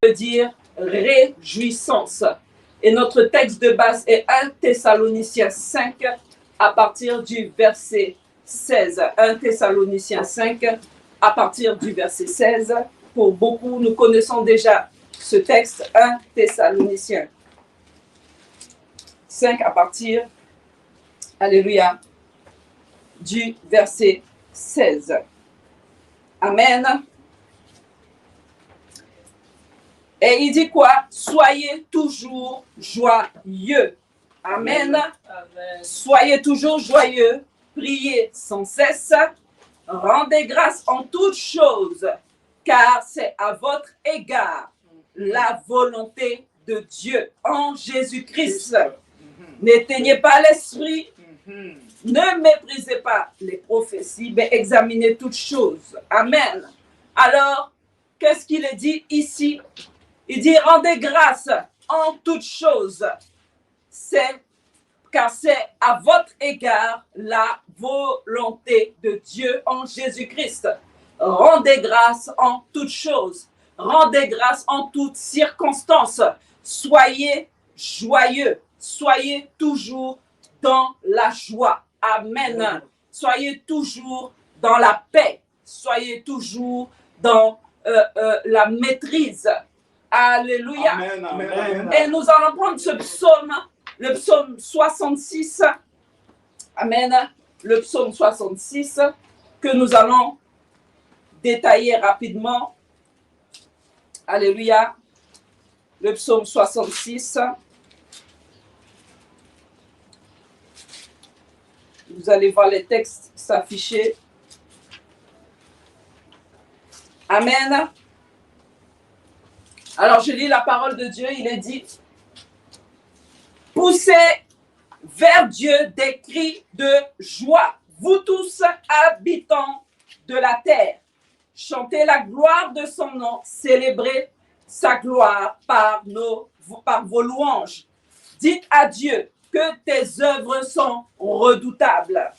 veut dire réjouissance. Et notre texte de base est 1 Thessaloniciens 5 à partir du verset 16. 1 Thessaloniciens 5 à partir du verset 16. Pour beaucoup, nous connaissons déjà ce texte, 1 Thessaloniciens 5 à partir, alléluia, du verset 16. Amen. Et il dit quoi? Soyez toujours joyeux. Amen. Amen. Soyez toujours joyeux. Priez sans cesse. Rendez grâce en toutes choses, car c'est à votre égard la volonté de Dieu en Jésus-Christ. N'éteignez pas l'esprit. Ne méprisez pas les prophéties, mais examinez toutes choses. Amen. Alors, qu'est-ce qu'il est dit ici? Il dit, rendez grâce en toutes choses. Car c'est à votre égard la volonté de Dieu en Jésus-Christ. Rendez grâce en toutes choses. Rendez grâce en toutes circonstances. Soyez joyeux. Soyez toujours dans la joie. Amen. Soyez toujours dans la paix. Soyez toujours dans la maîtrise. Alléluia. Amen, amen, amen. Et nous allons prendre ce psaume, le psaume 66. Amen. Le psaume 66 que nous allons détailler rapidement. Alléluia. Le psaume 66. Vous allez voir les textes s'afficher. Amen. Alors, je lis la parole de Dieu. Il est dit, poussez vers Dieu des cris de joie, vous tous habitants de la terre. Chantez la gloire de son nom, célébrez sa gloire par vos louanges. Dites à Dieu que tes œuvres sont redoutables.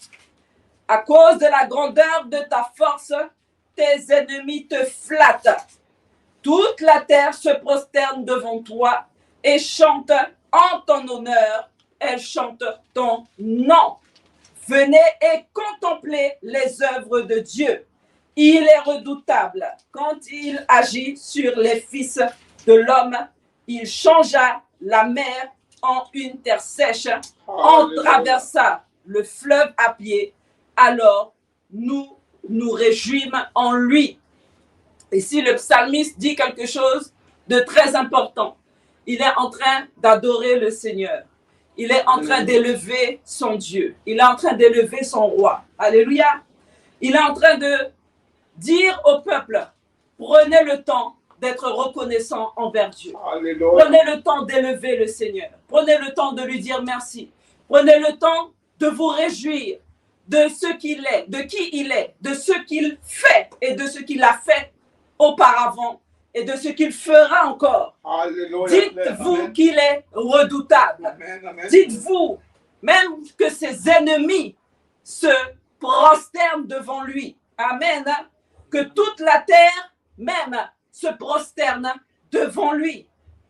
À cause de la grandeur de ta force, tes ennemis te flattent. Toute la terre se prosterne devant toi et chante en ton honneur. Elle chante ton nom. Venez et contemplez les œuvres de Dieu. Il est redoutable. Quand il agit sur les fils de l'homme, il changea la mer en une terre sèche. On traversa le fleuve à pied. Alors nous nous réjouissons en lui. Ici, le psalmiste dit quelque chose de très important. Il est en train d'adorer le Seigneur. Il est en train d'élever son Dieu. Il est en train d'élever son roi. Alléluia. Il est en train de dire au peuple, prenez le temps d'être reconnaissant envers Dieu. Alléluia. Prenez le temps d'élever le Seigneur. Prenez le temps de lui dire merci. Prenez le temps de vous réjouir de ce qu'il est, de qui il est, de ce qu'il fait et de ce qu'il a fait auparavant et de ce qu'il fera encore. Dites-vous qu'il est redoutable. Amen. Dites-vous même que ses ennemis se prosternent devant lui. Amen. Que toute la terre même se prosterne devant lui.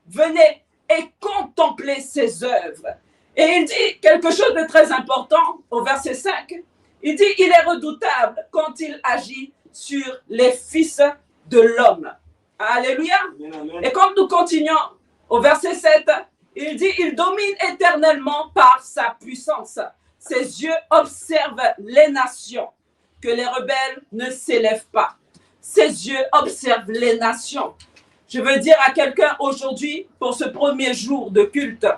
Venez et contemplez ses œuvres. Et il dit quelque chose de très important au verset 5. Il dit, il est redoutable quand il agit sur les fils de l'homme. Alléluia. Amen. Et comme nous continuons au verset 7, il dit, il domine éternellement par sa puissance. Ses yeux observent les nations, que les rebelles ne s'élèvent pas. Ses yeux observent les nations. Je veux dire à quelqu'un aujourd'hui, pour ce premier jour de culte,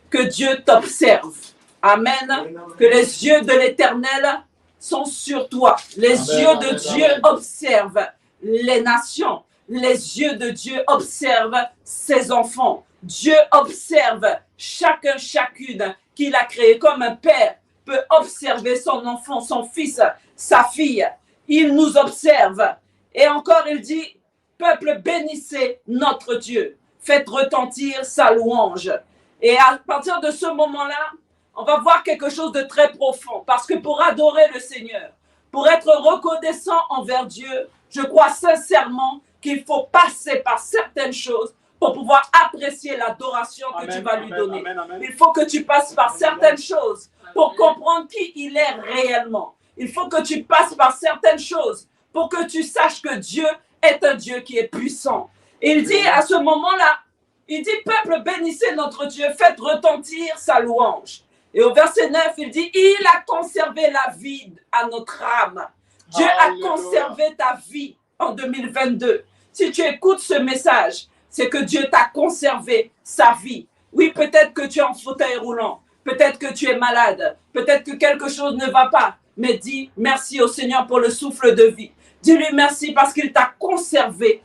que Dieu t'observe. Amen. Amen. Que les yeux de l'Éternel sont sur toi. Les yeux de Dieu observent les nations. Les yeux de Dieu observent ses enfants. Dieu observe chacun, chacune qu'il a créé. Comme un père peut observer son enfant, son fils, sa fille. Il nous observe. Et encore, il dit, peuple, bénissez notre Dieu. Faites retentir sa louange. Et à partir de ce moment-là, on va voir quelque chose de très profond. Parce que pour adorer le Seigneur, pour être reconnaissant envers Dieu, je crois sincèrement qu'il faut passer par certaines choses pour pouvoir apprécier l'adoration que tu vas lui donner. Amen. Il faut que tu passes par certaines choses pour comprendre qui il est réellement. Il faut que tu passes par certaines choses pour que tu saches que Dieu est un Dieu qui est puissant. Et il dit à ce moment-là, il dit, peuple, bénissez notre Dieu, faites retentir sa louange. Et au verset 9, il dit, il a conservé la vie à notre âme. Dieu a conservé ta vie en 2022. Si tu écoutes ce message, c'est que Dieu t'a conservé sa vie. Oui, peut-être que tu es en fauteuil roulant, peut-être que tu es malade, peut-être que quelque chose ne va pas, mais dis merci au Seigneur pour le souffle de vie. Dis-lui merci parce qu'il t'a conservé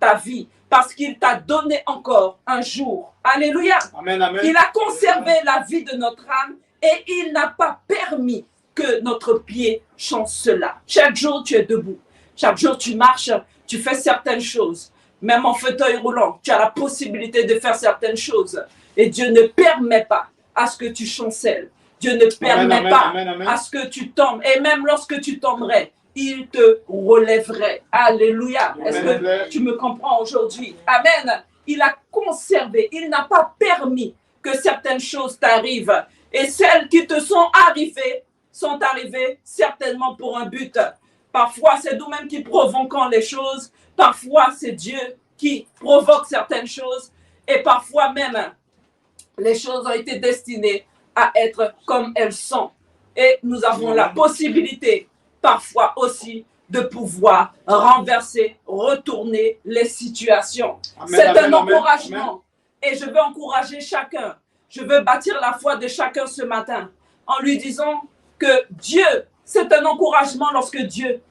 ta vie, parce qu'il t'a donné encore un jour. Alléluia. Amen, amen. Il a conservé la vie de notre âme et il n'a pas permis que notre pied chancela. Chaque jour, tu es debout. Chaque jour, tu marches, tu fais certaines choses. Même en fauteuil roulant, tu as la possibilité de faire certaines choses. Et Dieu ne permet pas à ce que tu chancelles. Dieu ne permet pas à ce que tu tombes. Et même lorsque tu tomberais, il te relèverait. Alléluia. Est-ce que tu me comprends aujourd'hui? Amen. Il a conservé, il n'a pas permis que certaines choses t'arrivent. Et celles qui te sont arrivées certainement pour un but. Parfois, c'est nous-mêmes qui provoquons les choses. Parfois, c'est Dieu qui provoque certaines choses. Et parfois même, les choses ont été destinées à être comme elles sont. Et nous avons la possibilité, parfois aussi, de pouvoir renverser, retourner les situations. C'est un encouragement. Et je veux encourager chacun. Je veux bâtir la foi de chacun ce matin en lui disant que Dieu, c'est un encouragement lorsque Dieu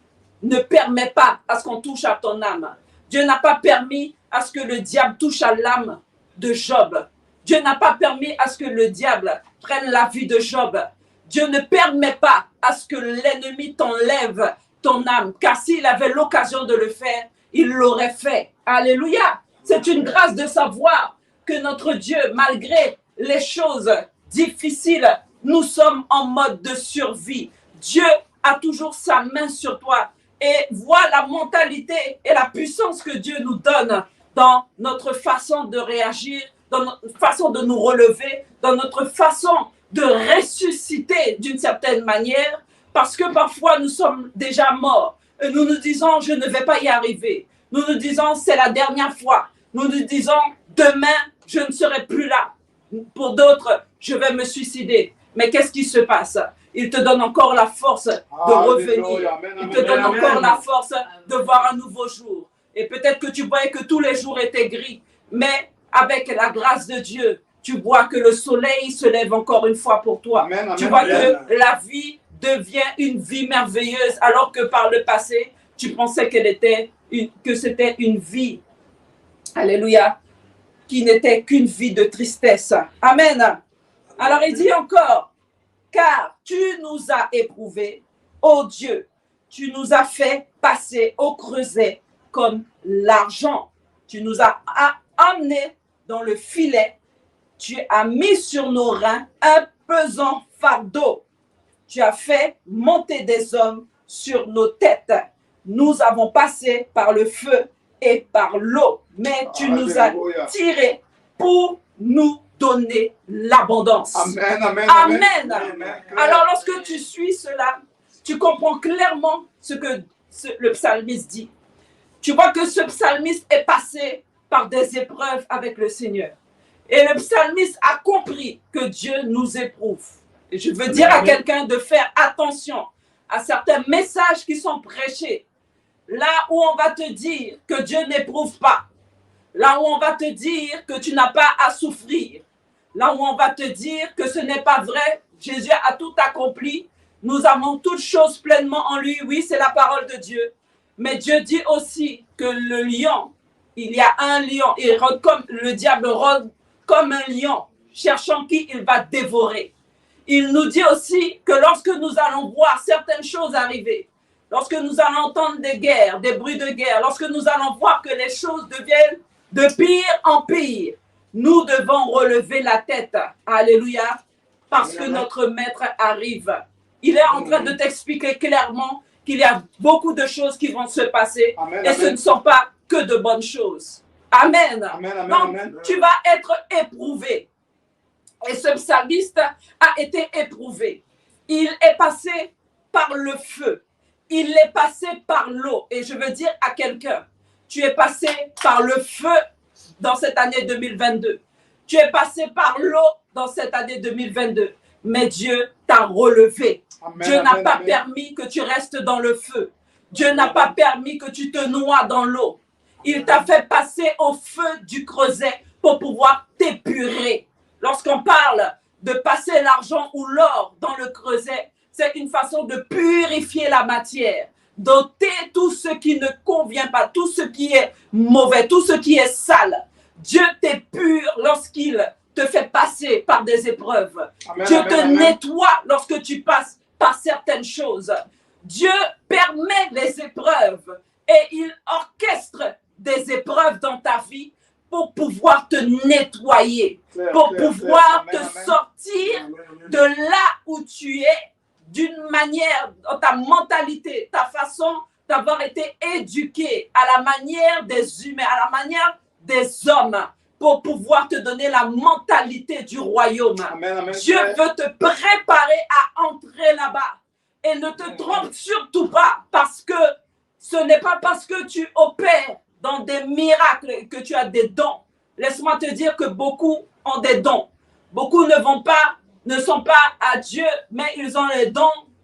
ne permet pas à ce qu'on touche à ton âme. Dieu n'a pas permis à ce que le diable touche à l'âme de Job. Dieu n'a pas permis à ce que le diable prenne la vie de Job. Dieu ne permet pas à ce que l'ennemi t'enlève ton âme, car s'il avait l'occasion de le faire, il l'aurait fait. Alléluia. C'est une grâce de savoir que notre Dieu, malgré les choses difficiles, nous sommes en mode de survie. Dieu a toujours sa main sur toi et voit la mentalité et la puissance que Dieu nous donne dans notre façon de réagir, dans notre façon de nous relever, dans notre façon de ressusciter d'une certaine manière, parce que parfois nous sommes déjà morts et nous nous disons je ne vais pas y arriver. Nous nous disons c'est la dernière fois. Nous nous disons demain je ne serai plus là. Pour d'autres, je vais me suicider. Mais qu'est-ce qui se passe? Il te donne encore la force de revenir. Il te donne encore la force de voir un nouveau jour. Et peut-être que tu voyais que tous les jours étaient gris. Mais avec la grâce de Dieu, tu vois que le soleil se lève encore une fois pour toi. Tu vois que la vie devient une vie merveilleuse alors que par le passé, tu pensais que c'était une vie. Alléluia. Qui n'était qu'une vie de tristesse. Amen. Alors il dit encore, car tu nous as éprouvés, ô Dieu, tu nous as fait passer au creuset comme l'argent. Tu nous as amenés dans le filet. Tu as mis sur nos reins un pesant fardeau. Tu as fait monter des hommes sur nos têtes. Nous avons passé par le feu et par l'eau, mais tu nous as tirés pour nous donner l'abondance. Amen, amen, amen. Amen. Alors lorsque tu suis cela, tu comprends clairement ce que le psalmiste dit. Tu vois que ce psalmiste est passé par des épreuves avec le Seigneur. Et le psalmiste a compris que Dieu nous éprouve. Et je veux dire à quelqu'un de faire attention à certains messages qui sont prêchés. Là où on va te dire que Dieu n'éprouve pas. Là où on va te dire que tu n'as pas à souffrir. Là où on va te dire que ce n'est pas vrai. Jésus a tout accompli. Nous avons toutes choses pleinement en lui. Oui, c'est la parole de Dieu. Mais Dieu dit aussi que le lion, il y a un lion. Il rôde comme le diable rôde comme un lion, cherchant qui il va dévorer. Il nous dit aussi que lorsque nous allons voir certaines choses arriver, lorsque nous allons entendre des guerres, des bruits de guerre, lorsque nous allons voir que les choses deviennent de pire en pire, nous devons relever la tête. Alléluia. Parce que notre maître arrive. Il est en train de t'expliquer clairement qu'il y a beaucoup de choses qui vont se passer et ce ne sont pas que de bonnes choses. Amen. Amen, amen, Donc, amen. tu vas être éprouvé. Et ce psalmiste a été éprouvé. Il est passé par le feu. Il est passé par l'eau. Et je veux dire à quelqu'un, tu es passé par le feu dans cette année 2022. Tu es passé par l'eau dans cette année 2022. Mais Dieu t'a relevé. Amen, Dieu n'a amen, pas amen. permis que tu restes dans le feu. Dieu n'a pas permis que tu te noies dans l'eau. Il t'a fait passer au feu du creuset pour pouvoir t'épurer. Lorsqu'on parle de passer l'argent ou l'or dans le creuset, c'est une façon de purifier la matière, d'ôter tout ce qui ne convient pas, tout ce qui est mauvais, tout ce qui est sale. Dieu t'épure lorsqu'il te fait passer par des épreuves. Amen, Dieu amen, te amen. nettoie lorsque tu passes par certaines choses. Dieu permet les épreuves et il orchestre des épreuves dans ta vie pour pouvoir te nettoyer, pour pouvoir te sortir de là où tu es, d'une manière, dans ta mentalité, ta façon d'avoir été éduqué à la manière des humains, à la manière des hommes, pour pouvoir te donner la mentalité du royaume. Amen, amen, Dieu frère. veut te préparer à entrer là-bas. Et ne te trompe surtout pas, parce que ce n'est pas parce que tu opères dans des miracles que tu as des dons. Laisse-moi te dire que beaucoup ont des dons. Beaucoup ne sont pas à Dieu, mais ils ont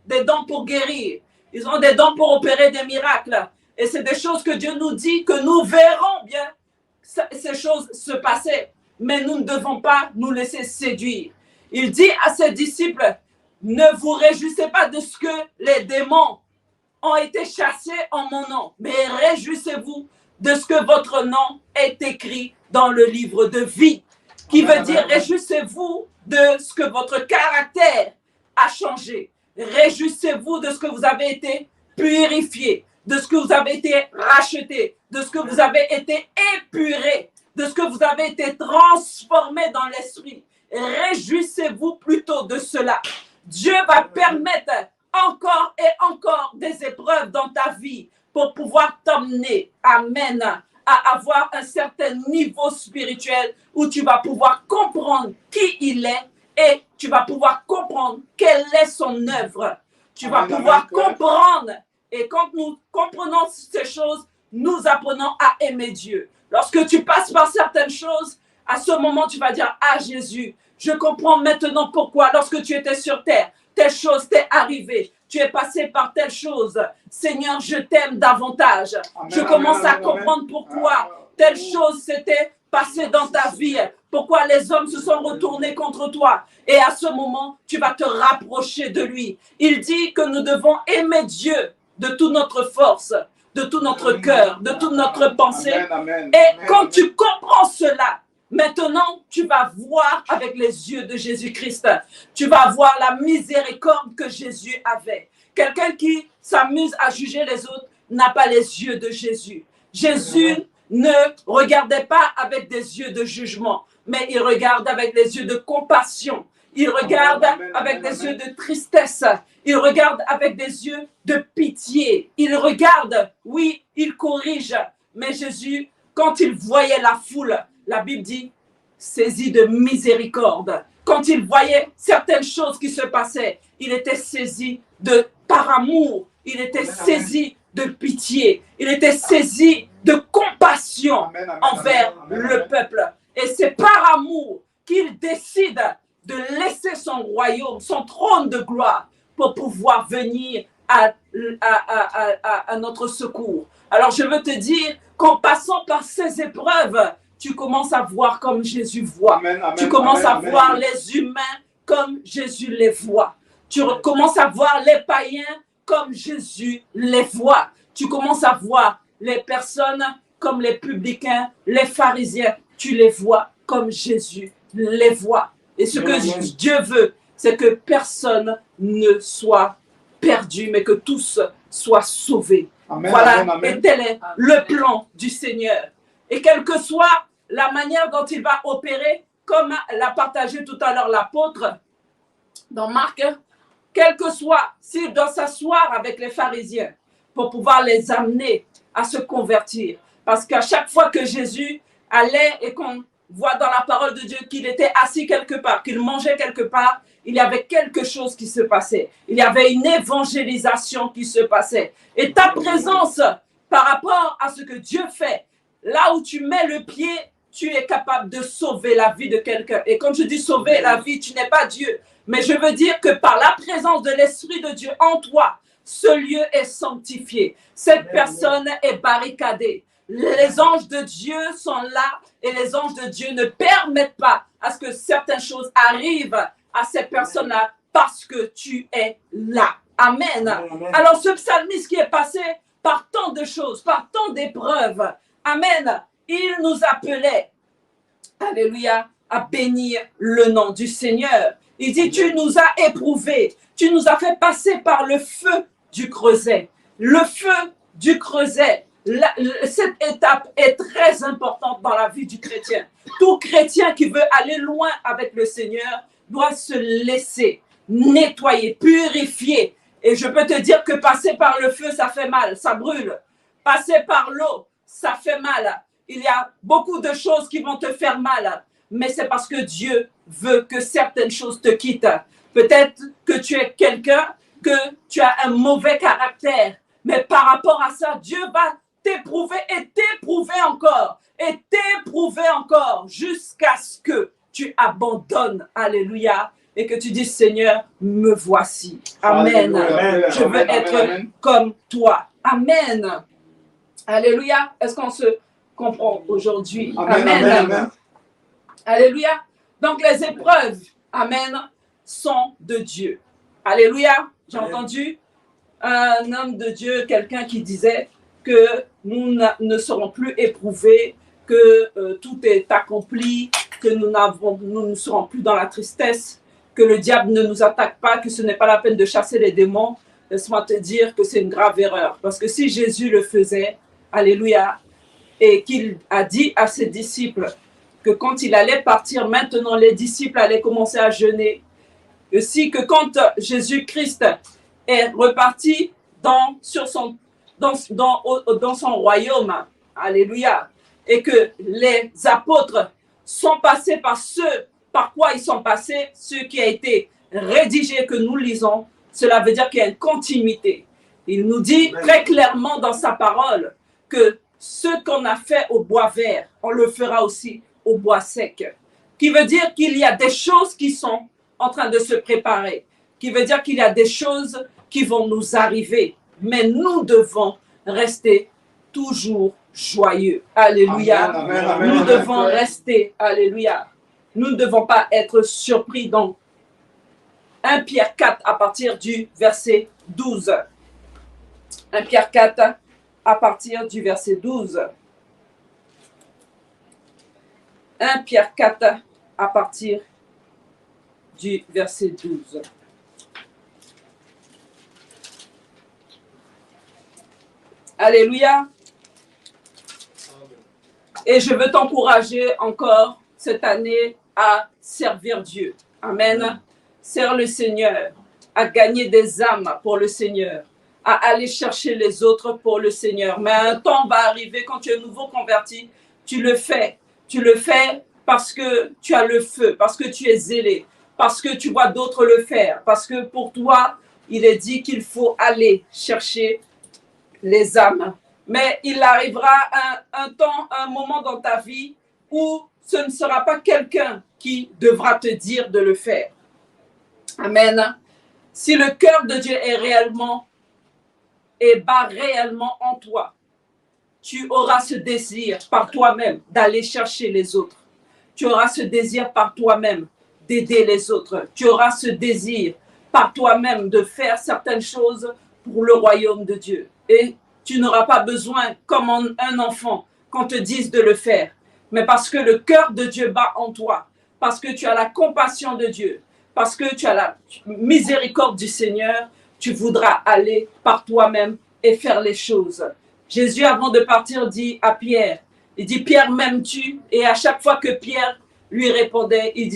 des dons pour guérir. Ils ont des dons pour opérer des miracles. Et c'est des choses que Dieu nous dit que nous verrons bien ces choses se passer. Mais nous ne devons pas nous laisser séduire. Il dit à ses disciples, ne vous réjouissez pas de ce que les démons ont été chassés en mon nom, mais réjouissez-vous de ce que votre nom est écrit dans le livre de vie, qui veut dire réjouissez-vous de ce que votre caractère a changé. Réjouissez-vous de ce que vous avez été purifié, de ce que vous avez été racheté, de ce que vous avez été épuré, de ce que vous avez été transformé dans l'esprit. Réjouissez-vous plutôt de cela. Dieu va permettre encore et encore des épreuves dans ta vie pour pouvoir t'emmener, amen, à avoir un certain niveau spirituel où tu vas pouvoir comprendre qui il est et tu vas pouvoir comprendre quelle est son œuvre. Tu vas pouvoir comprendre. Et quand nous comprenons ces choses, nous apprenons à aimer Dieu. Lorsque tu passes par certaines choses, à ce moment, tu vas dire, ah Jésus, je comprends maintenant pourquoi, lorsque tu étais sur terre, telle chose t'est arrivée. Tu es passé par telle chose. Seigneur, je t'aime davantage. Amen, je commence à comprendre pourquoi telle chose s'était passée dans ta vie. Pourquoi les hommes se sont retournés contre toi. Et à ce moment, tu vas te rapprocher de lui. Il dit que nous devons aimer Dieu de toute notre force, de tout notre cœur, de toute notre pensée. Et quand tu comprends cela, maintenant, tu vas voir avec les yeux de Jésus-Christ. Tu vas voir la miséricorde que Jésus avait. Quelqu'un qui s'amuse à juger les autres n'a pas les yeux de Jésus. Jésus ne regardait pas avec des yeux de jugement, mais il regarde avec les yeux de compassion. Il regarde avec des yeux de tristesse. Il regarde avec des yeux de pitié. Il regarde, oui, il corrige. Mais Jésus, quand il voyait la foule, la Bible dit, saisi de miséricorde. Quand il voyait certaines choses qui se passaient, il était saisi par amour. Il était saisi de pitié. Il était saisi de compassion envers le peuple. Et c'est par amour qu'il décide de laisser son royaume, son trône de gloire, pour pouvoir venir à notre secours. Alors je veux te dire qu'en passant par ces épreuves, tu commences à voir comme Jésus voit. Tu commences à voir les humains comme Jésus les voit. Tu commences à voir les païens comme Jésus les voit. Tu commences à voir les personnes comme les publicains, les pharisiens. Tu les vois comme Jésus les voit. Et ce que Dieu veut, c'est que personne ne soit perdu, mais que tous soient sauvés. Amen, voilà, amen, amen. Et tel est le plan du Seigneur. Et quelle que soit la manière dont il va opérer, comme l'a partagé tout à l'heure l'apôtre dans Marc, quel que soit, s'il doit s'asseoir avec les pharisiens pour pouvoir les amener à se convertir. Parce qu'à chaque fois que Jésus allait et qu'on voit dans la parole de Dieu qu'il était assis quelque part, qu'il mangeait quelque part, il y avait quelque chose qui se passait. Il y avait une évangélisation qui se passait. Et ta présence par rapport à ce que Dieu fait, là où tu mets le pied, tu es capable de sauver la vie de quelqu'un. Et quand je dis sauver la vie, tu n'es pas Dieu. Mais je veux dire que par la présence de l'Esprit de Dieu en toi, ce lieu est sanctifié. Cette personne est barricadée. Les anges de Dieu sont là et les anges de Dieu ne permettent pas à ce que certaines choses arrivent à ces personnes-là parce que tu es là. Amen. Alors ce psalmiste qui est passé par tant de choses, par tant d'épreuves, amen, il nous appelait, alléluia, à bénir le nom du Seigneur. Il dit, tu nous as éprouvés, tu nous as fait passer par le feu du creuset. Le feu du creuset. Cette étape est très importante dans la vie du chrétien. Tout chrétien qui veut aller loin avec le Seigneur doit se laisser nettoyer, purifier. Et je peux te dire que passer par le feu, ça fait mal, ça brûle. Passer par l'eau, ça fait mal. Il y a beaucoup de choses qui vont te faire mal. Mais c'est parce que Dieu veut que certaines choses te quittent. Peut-être que tu es quelqu'un, que tu as un mauvais caractère. Mais par rapport à ça, Dieu va t'éprouver et t'éprouver encore jusqu'à ce que tu abandonnes. Alléluia. Et que tu dis, Seigneur, me voici. Amen. Amen. Je veux être comme toi. Amen. Alléluia. Est-ce qu'on se comprend aujourd'hui? Amen. Amen. Alléluia. Donc les épreuves, amen, sont de Dieu. Alléluia. J'ai entendu un homme de Dieu, quelqu'un qui disait que nous ne serons plus éprouvés, que tout est accompli, que nous ne serons plus dans la tristesse, que le diable ne nous attaque pas, que ce n'est pas la peine de chasser les démons. Laisse-moi te dire que c'est une grave erreur. Parce que si Jésus le faisait, alléluia, et qu'il a dit à ses disciples que quand il allait partir, maintenant les disciples allaient commencer à jeûner. Aussi que quand Jésus-Christ est reparti dans son royaume, alléluia, et que les apôtres sont passés par par quoi ils sont passés, ce qui a été rédigé que nous lisons, cela veut dire qu'il y a une continuité. Il nous dit très clairement dans sa parole que ce qu'on a fait au bois vert, on le fera aussi au bois sec. Qui veut dire qu'il y a des choses qui sont en train de se préparer. Qui veut dire qu'il y a des choses qui vont nous arriver. Mais nous devons rester toujours joyeux. Alléluia. Amen, amen, nous devons rester. Alléluia. Nous ne devons pas être surpris. Donc, 1 Pierre 4 à partir du verset 12. 1 Pierre 4 à partir du verset 12. 1 Pierre 4 à partir du verset 12. Alléluia. Et je veux t'encourager encore cette année à servir Dieu. Amen. Sers le Seigneur, à gagner des âmes pour le Seigneur, à aller chercher les autres pour le Seigneur. Mais un temps va arriver quand tu es nouveau converti, tu le fais. Tu le fais parce que tu as le feu, parce que tu es zélé, parce que tu vois d'autres le faire, parce que pour toi, il est dit qu'il faut aller chercher les âmes. Mais il arrivera un temps, un moment dans ta vie où ce ne sera pas quelqu'un qui devra te dire de le faire. Amen. Si le cœur de Dieu est réellement et bat réellement en toi, tu auras ce désir par toi-même d'aller chercher les autres. Tu auras ce désir par toi-même d'aider les autres. Tu auras ce désir par toi-même de faire certaines choses pour le royaume de Dieu. Et tu n'auras pas besoin, comme un enfant, qu'on te dise de le faire. Mais parce que le cœur de Dieu bat en toi, parce que tu as la compassion de Dieu, parce que tu as la miséricorde du Seigneur, tu voudras aller par toi-même et faire les choses. Jésus, avant de partir, dit à Pierre, il dit, Pierre, m'aimes-tu? Et à chaque fois que Pierre lui répondait, il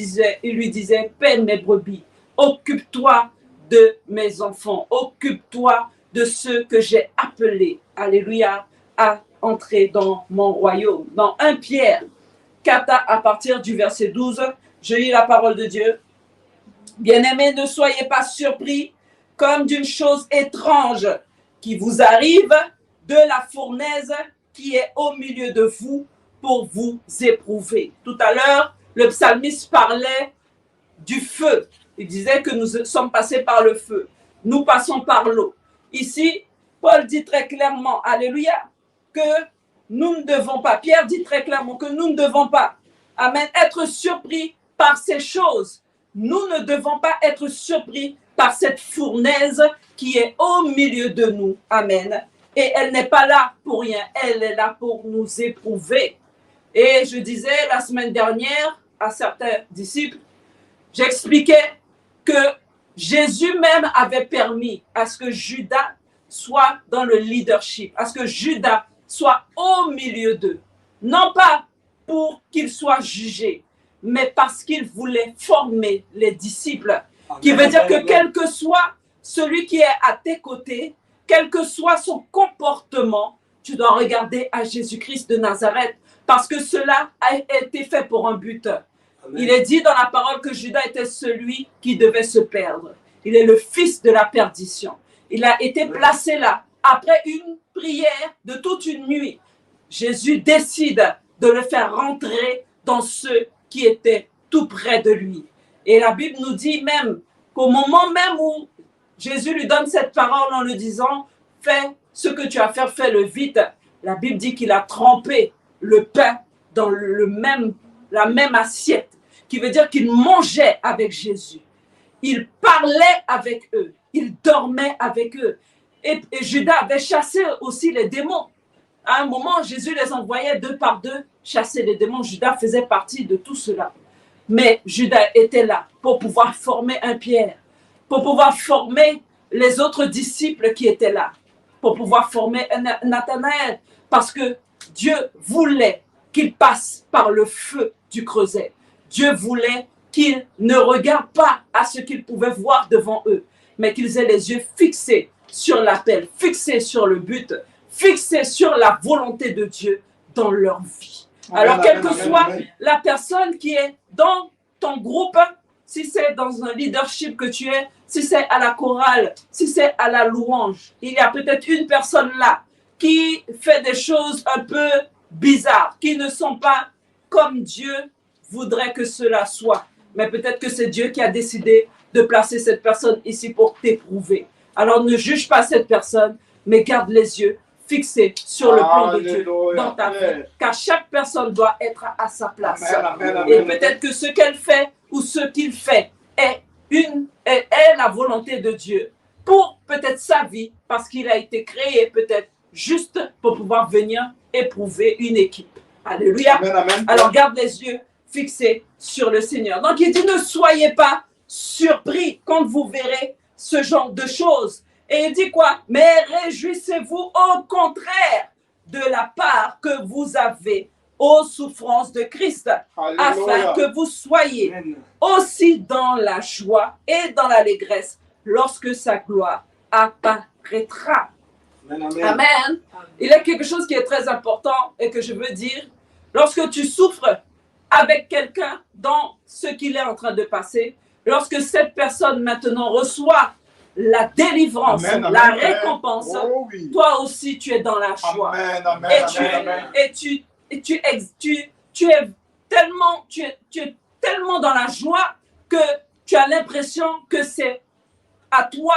lui disait, paie mes brebis, occupe-toi de mes enfants, occupe-toi de ceux que j'ai appelés, alléluia, à entrer dans mon royaume. Dans 1 Pierre, 4 à partir du verset 12. Je lis la parole de Dieu. Bien-aimés, ne soyez pas surpris comme d'une chose étrange qui vous arrive de la fournaise qui est au milieu de vous pour vous éprouver. Tout à l'heure, le psalmiste parlait du feu. Il disait que nous sommes passés par le feu. Nous passons par l'eau. Ici, Paul dit très clairement, alléluia, que nous ne devons pas, Pierre dit très clairement que nous ne devons pas, amen, être surpris par ces choses. Nous ne devons pas être surpris par cette fournaise qui est au milieu de nous. Amen. Et elle n'est pas là pour rien. Elle est là pour nous éprouver. Et je disais la semaine dernière à certains disciples, j'expliquais que Jésus même avait permis à ce que Judas soit dans le leadership, à ce que Judas soit au milieu d'eux. Non pas pour qu'il soit jugé, mais parce qu'il voulait former les disciples. Qui veut dire que quel que soit celui qui est à tes côtés, quel que soit son comportement, tu dois regarder à Jésus-Christ de Nazareth, parce que cela a été fait pour un but. Il est dit dans la parole que Judas était celui qui devait se perdre. Il est le fils de la perdition. Il a été placé là après une prière de toute une nuit. Jésus décide de le faire rentrer dans ceux qui étaient tout près de lui. Et la Bible nous dit même qu'au moment même où Jésus lui donne cette parole en lui disant « Fais ce que tu as à faire, fais-le vite », la Bible dit qu'il a trempé le pain dans la même assiette, qui veut dire qu'il mangeait avec Jésus. Il parlait avec eux, il dormait avec eux. Et Judas avait chassé aussi les démons. À un moment, Jésus les envoyait 2 par 2 chasser les démons. Judas faisait partie de tout cela. Mais Judas était là pour pouvoir former un Pierre, pour pouvoir former les autres disciples qui étaient là, pour pouvoir former un Nathanaël, parce que Dieu voulait qu'ils passent par le feu du creuset. Dieu voulait qu'ils ne regardent pas à ce qu'ils pouvaient voir devant eux, mais qu'ils aient les yeux fixés sur l'appel, fixés sur le but, fixés sur la volonté de Dieu dans leur vie. Alors, quelle que soit la personne qui est dans ton groupe, si c'est dans un leadership que tu es, si c'est à la chorale, si c'est à la louange, il y a peut-être une personne là qui fait des choses un peu bizarres, qui ne sont pas comme Dieu voudrait que cela soit. Mais peut-être que c'est Dieu qui a décidé de placer cette personne ici pour t'éprouver. Alors ne juge pas cette personne, mais garde les yeux fixés sur le plan de Dieu dans ta vie. Car chaque personne doit être à sa place. Et peut-être que ce qu'elle fait ou ce qu'il fait est la volonté de Dieu pour peut-être sa vie, parce qu'il a été créé peut-être juste pour pouvoir venir éprouver une équipe. Alléluia. Amen, amen. Alors garde les yeux fixés sur le Seigneur. Donc il dit, ne soyez pas surpris quand vous verrez ce genre de choses. Et il dit quoi? Mais réjouissez-vous au contraire de la part que vous avez aux souffrances de Christ, Alléluia. afin que vous soyez Amen. aussi dans la joie et dans l'allégresse lorsque sa gloire apparaîtra. Amen, amen. Amen. Il y a quelque chose qui est très important et que je veux dire. Lorsque tu souffres avec quelqu'un dans ce qu'il est en train de passer, lorsque cette personne maintenant reçoit la délivrance, Amen, amen, la amen. récompense, Oh oui. toi aussi tu es dans la joie. Amen, amen, Et tu es tellement dans la joie que tu as l'impression que c'est à toi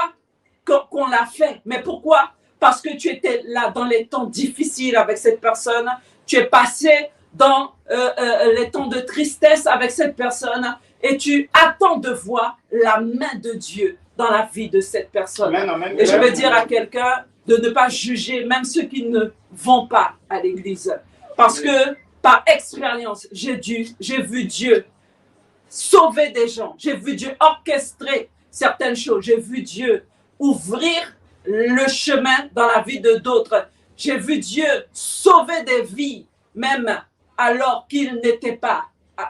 qu'on l'a fait. Mais pourquoi? Parce que tu étais là dans les temps difficiles avec cette personne, tu es passé dans les temps de tristesse avec cette personne et tu attends de voir la main de Dieu dans la vie de cette personne. Amen, amen. Et je veux dire à quelqu'un de ne pas juger même ceux qui ne vont pas à l'église. Parce que par expérience, j'ai vu Dieu sauver des gens. J'ai vu Dieu orchestrer certaines choses. J'ai vu Dieu ouvrir le chemin dans la vie de d'autres. J'ai vu Dieu sauver des vies, même alors qu'ils n'étaient pas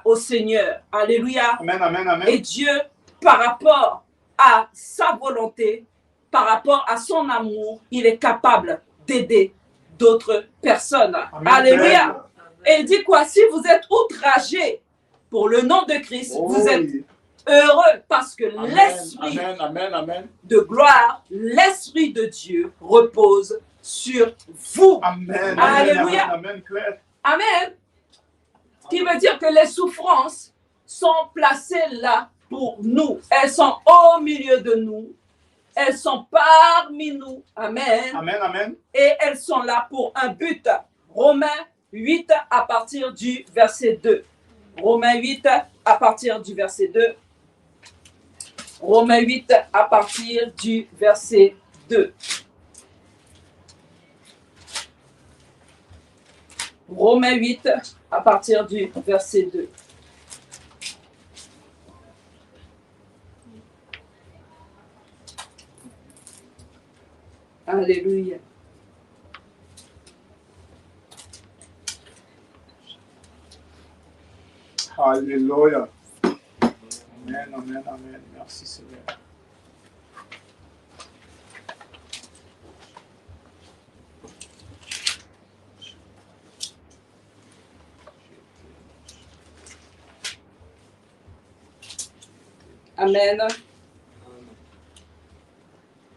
au Seigneur. Alléluia. Amen, amen, amen. Et Dieu, par rapport à sa volonté, par rapport à son amour, il est capable d'aider d'autres personnes. Amen. Alléluia. Et il dit quoi? Si vous êtes outragés pour le nom de Christ, vous êtes oui. heureux parce que Amen, l'Esprit amen, amen, amen. de gloire, l'Esprit de Dieu repose sur vous. Amen, Alléluia. amen, amen, Claire. Amen. Qui veut dire que les souffrances sont placées là pour nous. Elles sont au milieu de nous. Elles sont parmi nous. Amen. Amen, amen. Et elles sont là pour un but. Romains 8 à partir du verset 2. Romains 8 à partir du verset 2. Romains 8 à partir du verset 2. Romains 8 à partir du verset 2. Alléluia. Alléluia. Amen, amen, amen. Merci Seigneur. Amen.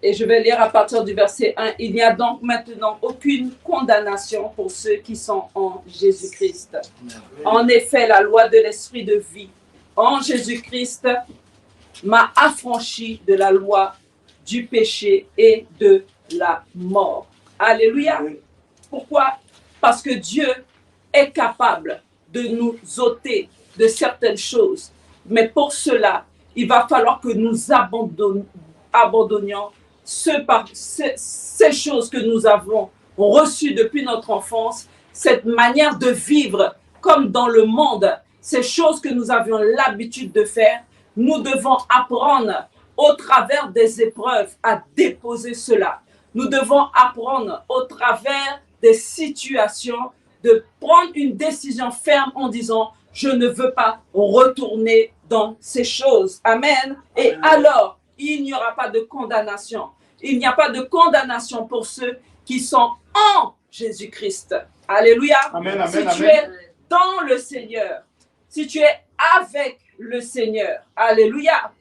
Et je vais lire à partir du verset 1. Il n'y a donc maintenant aucune condamnation pour ceux qui sont en Jésus-Christ. En effet, la loi de l'esprit de vie en Jésus-Christ m'a affranchi de la loi du péché et de la mort. Alléluia. Pourquoi? Parce que Dieu est capable de nous ôter de certaines choses. Mais pour cela, il va falloir que nous abandonnions ces choses que nous avons reçues depuis notre enfance, cette manière de vivre comme dans le monde, ces choses que nous avions l'habitude de faire. Nous devons apprendre au travers des épreuves à déposer cela. Nous devons apprendre au travers des situations de prendre une décision ferme en disant « Je ne veux pas retourner dans ces choses. » Amen. Et alors, il n'y aura pas de condamnation. Il n'y a pas de condamnation pour ceux qui sont en Jésus-Christ. Alléluia. Amen, amen, si tu amen. es dans le Seigneur, si tu es avec le Seigneur, alléluia.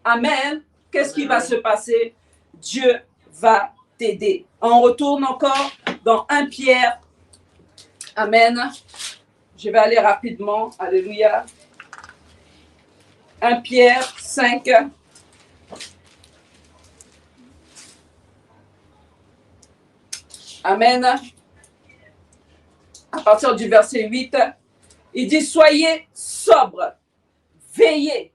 Amen. Qu'est-ce qui va se passer? Dieu va t'aider. On retourne encore dans 1 Pierre. Amen. Je vais aller rapidement. Alléluia. 1 Pierre 5. Amen. À partir du verset 8, il dit « Soyez sobres, veillez.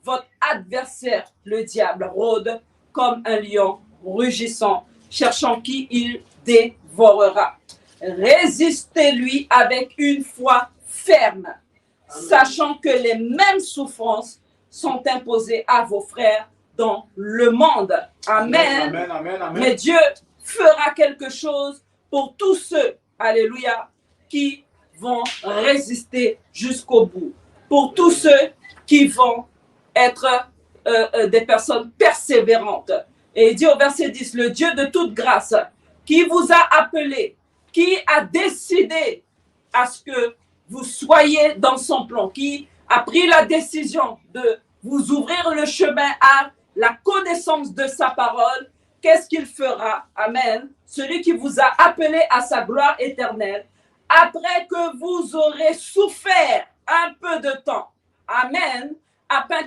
Votre adversaire, le diable, rôde comme un lion rugissant, cherchant qui il dévorera. Résistez-lui avec une foi ferme, sachant que les mêmes souffrances sont imposées à vos frères dans le monde. » Amen. Amen, amen, amen. Mais Dieu fera quelque chose pour tous ceux, alléluia, qui vont résister jusqu'au bout. Pour tous ceux qui vont être des personnes persévérantes. Et il dit au verset 10, le Dieu de toute grâce, qui vous a appelé, qui a décidé à ce que vous soyez dans son plan, qui a pris la décision de vous ouvrir le chemin à la connaissance de sa parole, qu'est-ce qu'il fera? Amen. Celui qui vous a appelé à sa gloire éternelle, après que vous aurez souffert un peu de temps. Amen. Après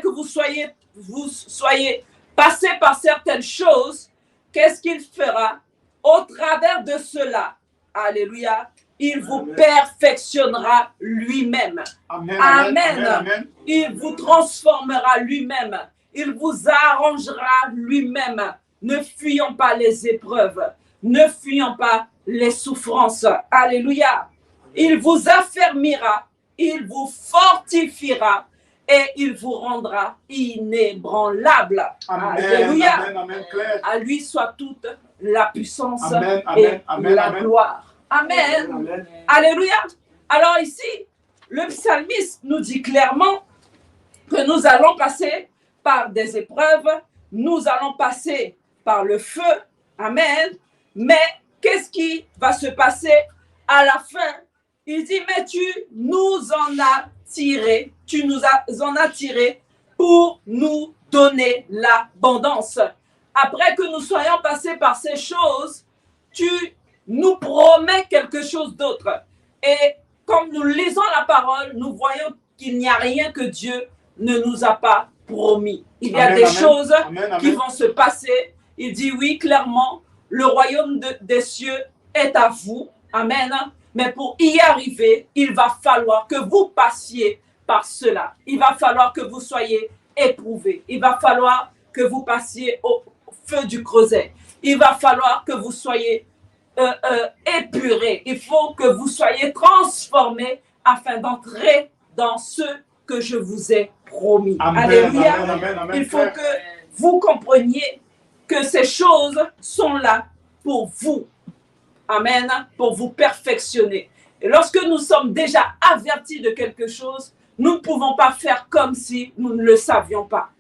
que vous soyez passé par certaines choses, qu'est-ce qu'il fera? Au travers de cela, alléluia, il vous Amen. Perfectionnera lui-même. Amen, Amen. amen, amen. Il vous transformera lui-même. Il vous arrangera lui-même. Ne fuyons pas les épreuves. Ne fuyons pas les souffrances. Alléluia. Il vous affermira. Il vous fortifiera. Et il vous rendra inébranlable. Amen, Alléluia. amen, amen, Claire. À lui soit toute la puissance Amen, et amen, amen, la amen. gloire. Amen. Amen. Alléluia. Alors ici, le psalmiste nous dit clairement que nous allons passer par des épreuves, nous allons passer par le feu. Amen. Mais qu'est-ce qui va se passer à la fin Il dit, mais tu nous en as tiré, en as tiré pour nous donner l'abondance. Après que nous soyons passés par ces choses, tu nous promets quelque chose d'autre. Et comme nous lisons la parole, nous voyons qu'il n'y a rien que Dieu ne nous a pas promis. Il y a des choses qui vont se passer. Il dit oui, clairement, le royaume des cieux est à vous. Amen. Mais pour y arriver, il va falloir que vous passiez par cela. Il va falloir que vous soyez éprouvés. Il va falloir que vous passiez au feu du creuset. Il va falloir que vous soyez épurés. Il faut que vous soyez transformés afin d'entrer dans ce que je vous ai promis. Amen, Alléluia. amen, amen, amen, Il faut frère. que vous compreniez que ces choses sont là pour vous. Amen. Pour vous perfectionner. Et lorsque nous sommes déjà avertis de quelque chose, nous ne pouvons pas faire comme si nous ne le savions pas.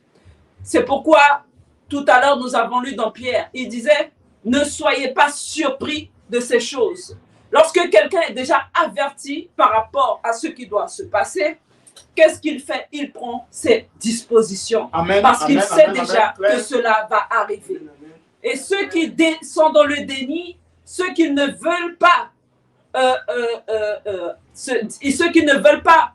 C'est pourquoi, tout à l'heure, nous avons lu dans Pierre, il disait, ne soyez pas surpris de ces choses. Lorsque quelqu'un est déjà averti par rapport à ce qui doit se passer, qu'est-ce qu'il fait? Il prend ses dispositions. Amen, Parce qu'il amen, sait amen, déjà amen. que cela va arriver. Et ceux qui sont dans le déni, ceux qui ne veulent pas, ceux qui ne veulent pas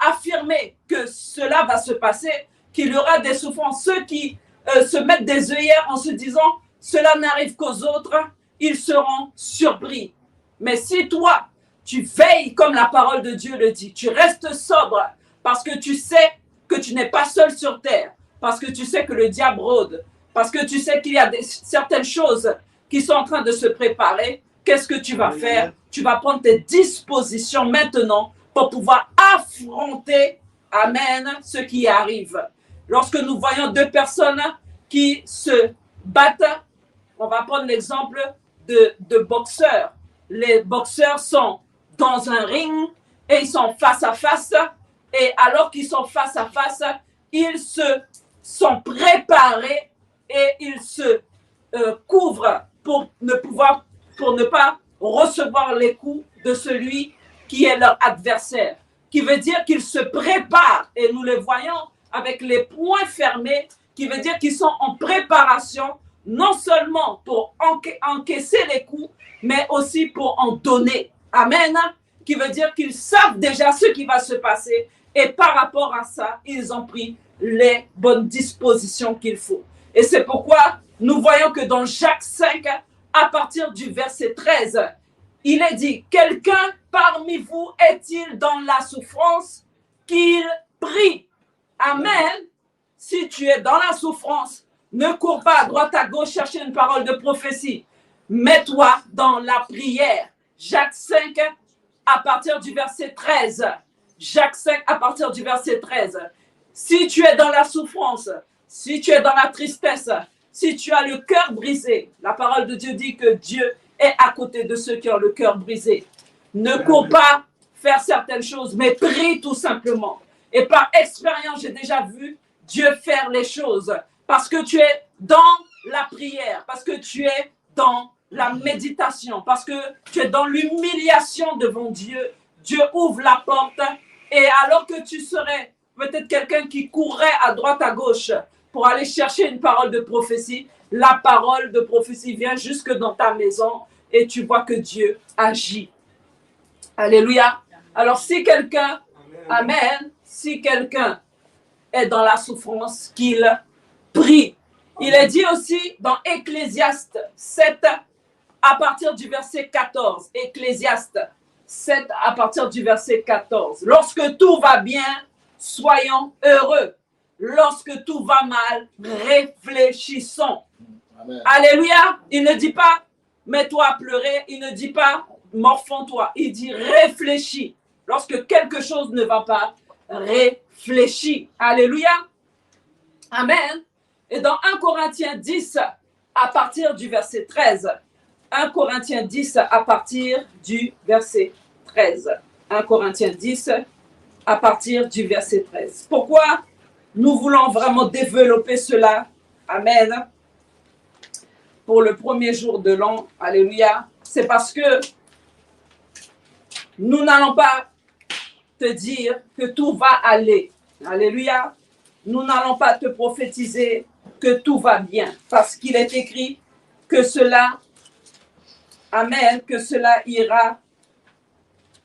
affirmer que cela va se passer, qu'il y aura des souffrances, ceux qui se mettent des œillères en se disant cela n'arrive qu'aux autres, ils seront surpris. Mais si toi, tu veilles comme la parole de Dieu le dit, tu restes sobre parce que tu sais que tu n'es pas seul sur terre, parce que tu sais que le diable rôde, parce que tu sais qu'il y a certaines choses qui sont en train de se préparer, qu'est-ce que tu vas faire? Tu vas prendre tes dispositions maintenant pour pouvoir affronter, amen, ce qui arrive. Lorsque nous voyons deux personnes qui se battent, on va prendre l'exemple de boxeurs. Les boxeurs sont dans un ring et ils sont face à face. Et alors qu'ils sont face à face, ils se sont préparés et ils se couvrent pour ne pas recevoir les coups de celui qui est leur adversaire. Qui veut dire qu'ils se préparent, et nous les voyons avec les poings fermés, qui veut dire qu'ils sont en préparation, non seulement pour encaisser les coups, mais aussi pour en donner. Amen. Qui veut dire qu'ils savent déjà ce qui va se passer, et par rapport à ça, ils ont pris les bonnes dispositions qu'il faut. Et c'est pourquoi nous voyons que dans Jacques 5, à partir du verset 13, il est dit, quelqu'un parmi vous est-il dans la souffrance qu'il prie? Amen. Si tu es dans la souffrance, ne cours pas à droite à gauche chercher une parole de prophétie. Mets-toi dans la prière. Jacques 5, à partir du verset 13. Jacques 5, à partir du verset 13. Si tu es dans la souffrance, si tu es dans la tristesse, si tu as le cœur brisé, la parole de Dieu dit que Dieu est à côté de ceux qui ont le cœur brisé. Ne cours pas faire certaines choses, mais prie tout simplement. Et par expérience, j'ai déjà vu Dieu faire les choses. Parce que tu es dans la prière, parce que tu es dans la méditation, parce que tu es dans l'humiliation devant Dieu. Dieu ouvre la porte et alors que tu serais peut-être quelqu'un qui courrait à droite, à gauche pour aller chercher une parole de prophétie, la parole de prophétie vient jusque dans ta maison et tu vois que Dieu agit. Alléluia. Alors si quelqu'un, amen, si quelqu'un est dans la souffrance, qu'il prie. Il est dit aussi dans Ecclésiaste 7 à partir du verset 14. Ecclésiaste 7 à partir du verset 14. Lorsque tout va bien, soyons heureux. Lorsque tout va mal, réfléchissons. Amen. Alléluia. Il ne dit pas mets-toi à pleurer. Il ne dit pas morfonds-toi. Il dit réfléchis. Lorsque quelque chose ne va pas, réfléchis. Alléluia. Amen. Et dans 1 Corinthiens 10, à partir du verset 13. 1 Corinthiens 10, à partir du verset 13. 1 Corinthiens 10, à partir du verset 13. Pourquoi nous voulons vraiment développer cela? Amen. Pour le premier jour de l'an. Alléluia. C'est parce que Nous n'allons pas te dire que tout va aller. Alléluia. Nous n'allons pas te prophétiser que tout va bien. Parce qu'il est écrit que cela, amen, que cela ira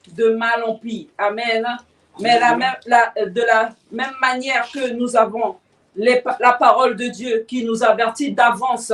de mal en pis. Amen. Mais de la même manière que nous avons la parole de Dieu qui nous avertit d'avance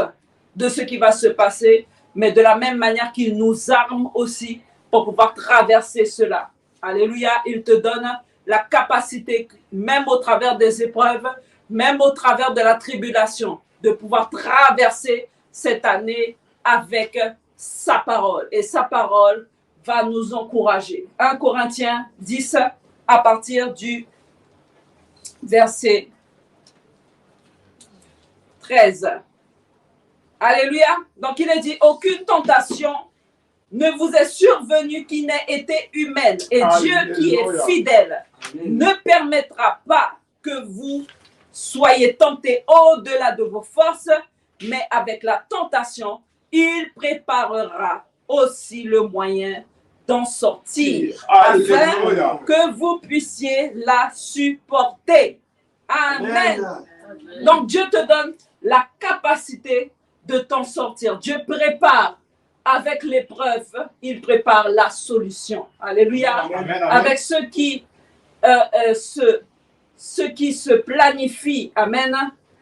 de ce qui va se passer, mais de la même manière qu'il nous arme aussi pour pouvoir traverser cela. Alléluia, il te donne la capacité, même au travers des épreuves, même au travers de la tribulation, de pouvoir traverser cette année avec sa parole. Et sa parole va nous encourager. 1 Corinthiens 10, à partir du verset 13. Alléluia. Donc il est dit, aucune tentation ne vous est survenue qui n'ait été humaine. Et Alléluia. Dieu qui est fidèle ne permettra pas que vous soyez tentés au-delà de vos forces, mais avec la tentation, il préparera aussi le moyen d'en sortir, afin Alléluia. que vous puissiez la supporter. Amen. Donc Dieu te donne la capacité de t'en sortir. Dieu prépare avec l'épreuve, il prépare la solution. Alléluia. Amen, amen. Avec ceux qui se planifient, amen,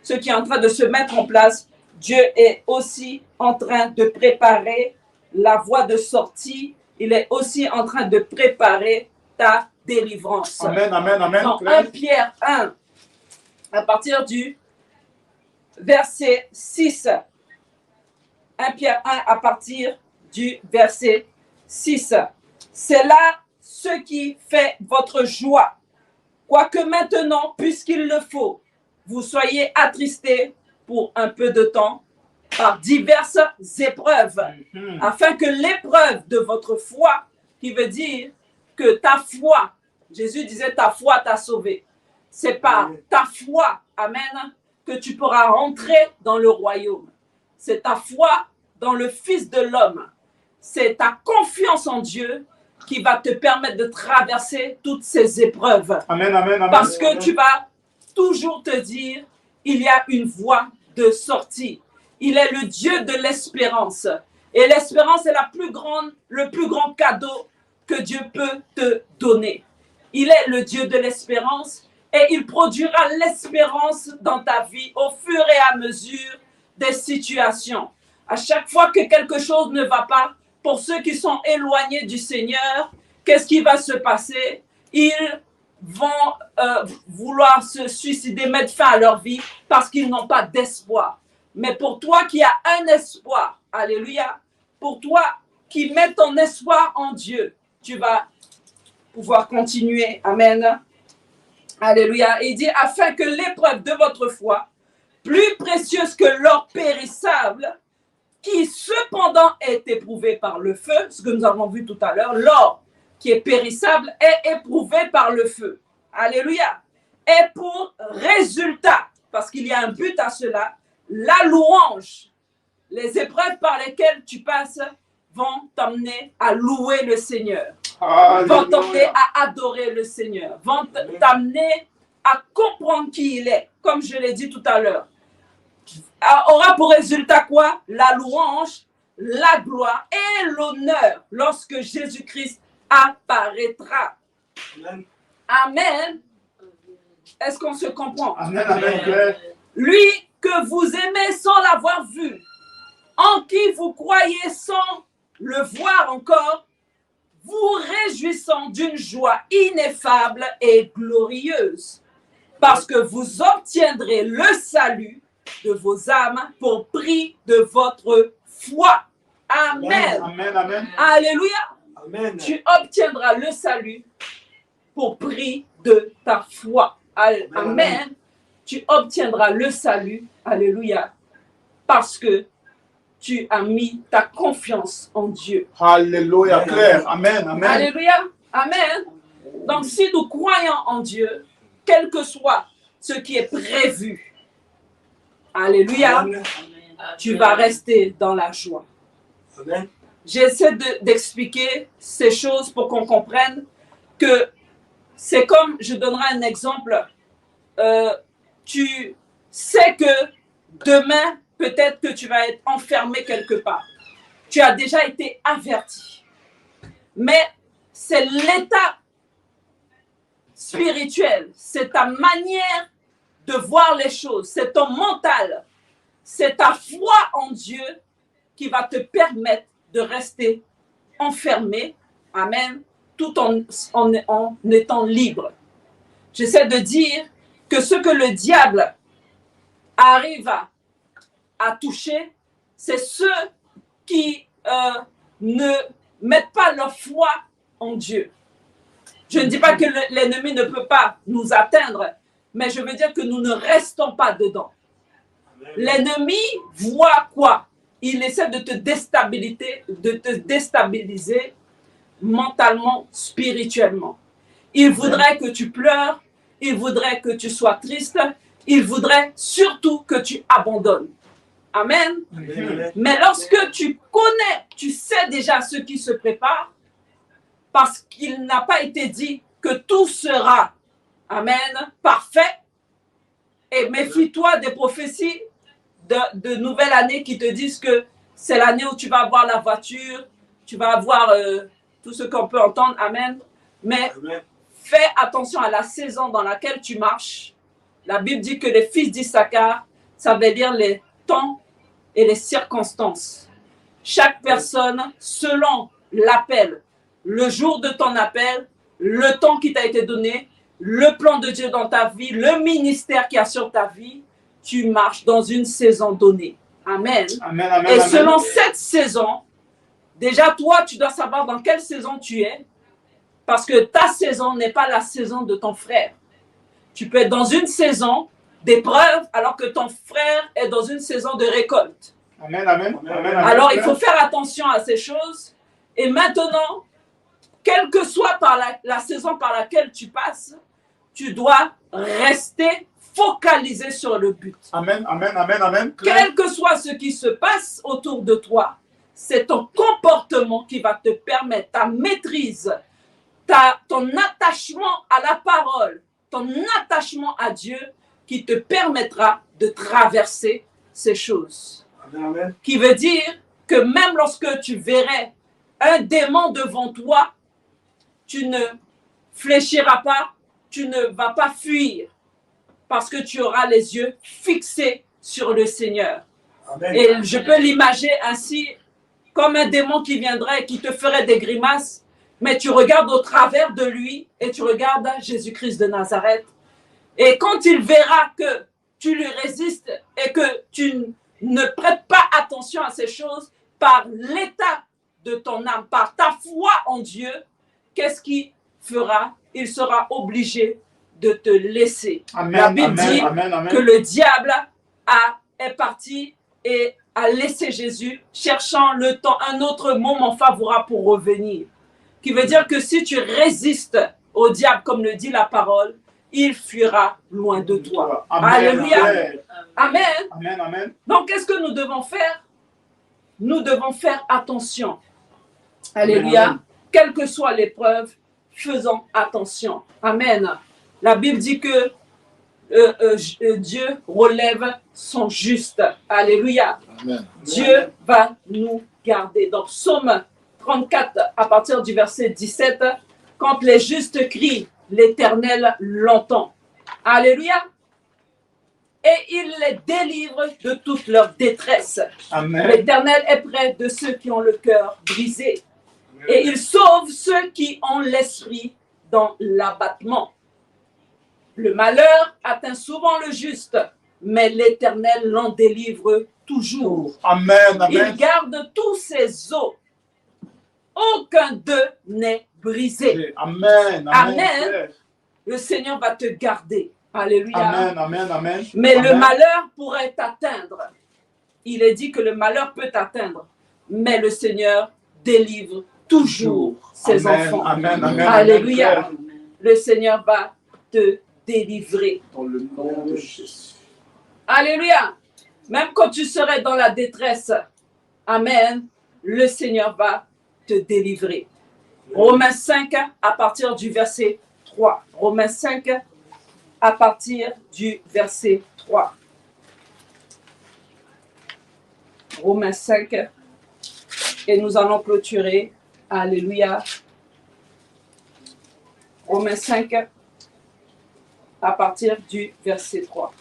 ce qui est en train de se mettre en place, Dieu est aussi en train de préparer la voie de sortie. Il est aussi en train de préparer ta délivrance. Amen, amen, amen. Dans 1 Pierre 1, à partir du verset 6. 1 Pierre 1 à partir du verset 6. C'est là ce qui fait votre joie. Quoique maintenant, puisqu'il le faut, vous soyez attristés pour un peu de temps par diverses épreuves, afin que l'épreuve de votre foi, qui veut dire que ta foi, Jésus disait ta foi t'a sauvé, c'est par ta foi, amen, que tu pourras rentrer dans le royaume. C'est ta foi dans le Fils de l'homme. C'est ta confiance en Dieu qui va te permettre de traverser toutes ces épreuves. Amen, amen, amen. Parce que tu vas toujours te dire, il y a une voie de sortie. Il est le Dieu de l'espérance. Et l'espérance est le plus grand cadeau que Dieu peut te donner. Il est le Dieu de l'espérance et il produira l'espérance dans ta vie au fur et à mesure des situations. À chaque fois que quelque chose ne va pas, pour ceux qui sont éloignés du Seigneur, qu'est-ce qui va se passer? Ils vont vouloir se suicider, mettre fin à leur vie parce qu'ils n'ont pas d'espoir. Mais pour toi qui as un espoir, alléluia, pour toi qui mets ton espoir en Dieu, tu vas pouvoir continuer. Amen. Alléluia. Il dit, afin que l'épreuve de votre foi, plus précieuse que l'or périssable, qui cependant est éprouvé par le feu, ce que nous avons vu tout à l'heure, l'or qui est périssable est éprouvé par le feu. Alléluia. Et pour résultat, parce qu'il y a un but à cela, la louange, les épreuves par lesquelles tu passes vont t'emmener à louer le Seigneur, vont t'emmener à adorer le Seigneur, vont t'amener à comprendre qui il est, comme je l'ai dit tout à l'heure. Aura pour résultat quoi? La louange, la gloire et l'honneur lorsque Jésus-Christ apparaîtra. Amen. Amen. Est-ce qu'on se comprend? Amen, amen. Lui que vous aimez sans l'avoir vu, en qui vous croyez sans le voir encore, vous réjouissant d'une joie ineffable et glorieuse, parce que vous obtiendrez le salut de vos âmes pour prix de votre foi. Amen. Amen, amen. Alléluia. Amen. Tu obtiendras le salut pour prix de ta foi. Amen. Tu obtiendras le salut. Alléluia. Parce que tu as mis ta confiance en Dieu. Alléluia, clair. Amen, amen. Alléluia. Amen. Donc si nous croyons en Dieu, quel que soit ce qui est prévu, alléluia, tu vas rester dans la joie. Amen. j'essaie d'expliquer ces choses pour qu'on comprenne que c'est comme, je donnerai un exemple, tu sais que demain, peut-être que tu vas être enfermé quelque part. Tu as déjà été averti. Mais c'est l'état spirituel, c'est ta manière de voir les choses, c'est ton mental, c'est ta foi en Dieu qui va te permettre de rester enfermé, amen, tout en étant libre. J'essaie de dire que ce que le diable arrive à toucher, c'est ceux qui ne mettent pas leur foi en Dieu. Je ne dis pas que l'ennemi ne peut pas nous atteindre, mais je veux dire que nous ne restons pas dedans. L'ennemi voit quoi? Il essaie de te déstabiliser mentalement, spirituellement. Il voudrait que tu pleures, il voudrait que tu sois triste, il voudrait surtout que tu abandonnes. Amen. Amen. Mais lorsque tu connais, tu sais déjà ce qui se prépare, parce qu'il n'a pas été dit que tout sera, amen, parfait. Et méfie-toi des prophéties de nouvelle année qui te disent que c'est l'année où tu vas avoir la voiture, tu vas avoir tout ce qu'on peut entendre, amen. Mais fais attention à la saison dans laquelle tu marches. La Bible dit que les fils d'Issachar, ça veut dire les temps et les circonstances. Chaque personne, selon l'appel, le jour de ton appel, le temps qui t'a été donné, le plan de Dieu dans ta vie, le ministère qu'il y a sur ta vie, tu marches dans une saison donnée. Amen. Amen, amen, et amen. selon cette saison, déjà toi, tu dois savoir dans quelle saison tu es, parce que ta saison n'est pas la saison de ton frère. Tu peux être dans une saison d'épreuve alors que ton frère est dans une saison de récolte. Amen, amen, amen, amen. Alors, il faut faire attention à ces choses. Et maintenant, quelle que soit la saison par laquelle tu passes, tu dois rester focalisé sur le but. Amen, amen, amen, amen. Quel que soit ce qui se passe autour de toi, c'est ton comportement qui va te permettre, ta maîtrise, ton attachement à la parole, ton attachement à Dieu qui te permettra de traverser ces choses. Amen. Qui veut dire que même lorsque tu verrais un démon devant toi, tu ne fléchiras pas, tu ne vas pas fuir parce que tu auras les yeux fixés sur le Seigneur. Amen. Et je peux l'imaginer ainsi comme un démon qui viendrait et qui te ferait des grimaces, mais tu regardes au travers de lui et tu regardes Jésus-Christ de Nazareth. Et quand il verra que tu lui résistes et que tu ne prêtes pas attention à ces choses par l'état de ton âme, par ta foi en Dieu, qu'est-ce qu'il fera? Il sera obligé de te laisser. Amen, La Bible amen, dit amen, amen. que le diable est parti et a laissé Jésus, cherchant un autre moment favorable pour revenir. Qui veut dire que si tu résistes au diable, comme le dit la parole, il fuira loin de toi. Amen. Alléluia. Amen. Amen. Amen, amen. Donc, qu'est-ce que nous devons faire? Nous devons faire attention. Alléluia. Amen. Quelle que soit l'épreuve, faisons attention. Amen. La Bible dit que Dieu relève son juste. Alléluia. Amen. Dieu va nous garder. Donc, Psaume 34, à partir du verset 17, quand les justes crient, l'Éternel l'entend. Alléluia. Et il les délivre de toute leur détresse. Amen. L'Éternel est près de ceux qui ont le cœur brisé. Et il sauve ceux qui ont l'esprit dans l'abattement. Le malheur atteint souvent le juste, mais l'Éternel l'en délivre toujours. Amen, amen. Il garde tous ses os. Aucun d'eux n'est brisé. Amen, amen. Amen. Le Seigneur va te garder. Alléluia. Amen, amen, amen. Mais amen. le malheur pourrait t'atteindre. Il est dit que le malheur peut t'atteindre. Mais le Seigneur délivre toujours ses Amen, enfants. Amen, amen. Alléluia. Amen. Le Seigneur va te délivrer. Dans le nom de Jésus. Alléluia. Même quand tu serais dans la détresse, amen, le Seigneur va te délivrer. Romains 5 à partir du verset 3. Romains 5 à partir du verset 3. Romains 5 et nous allons clôturer. Alléluia. Romains 5 à partir du verset 3.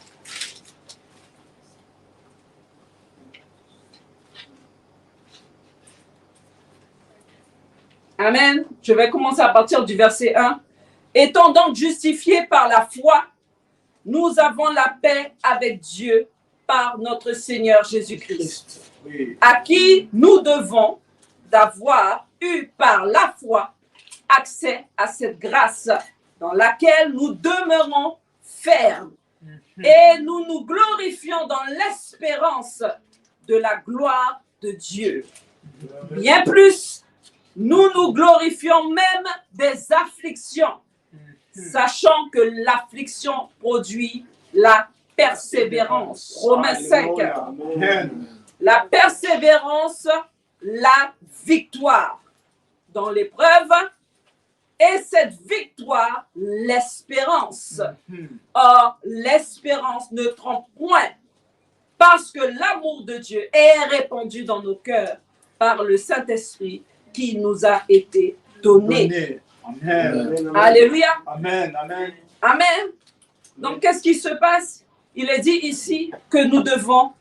Amen. Je vais commencer à partir du verset 1. Étant donc justifiés par la foi, nous avons la paix avec Dieu par notre Seigneur Jésus-Christ, Oui. à qui nous devons d'avoir eu par la foi accès à cette grâce dans laquelle nous demeurons fermes et nous nous glorifions dans l'espérance de la gloire de Dieu. Bien plus, nous nous glorifions même des afflictions, sachant que l'affliction produit la persévérance. Romains 5. Amen. La persévérance, la victoire dans l'épreuve, et cette victoire, l'espérance. Or, l'espérance ne trompe point, parce que l'amour de Dieu est répandu dans nos cœurs par le Saint-Esprit qui nous a été donné. Donné. Amen. Alléluia. Amen. Amen. Amen. Donc, qu'est-ce qui se passe? Il est dit ici que nous devons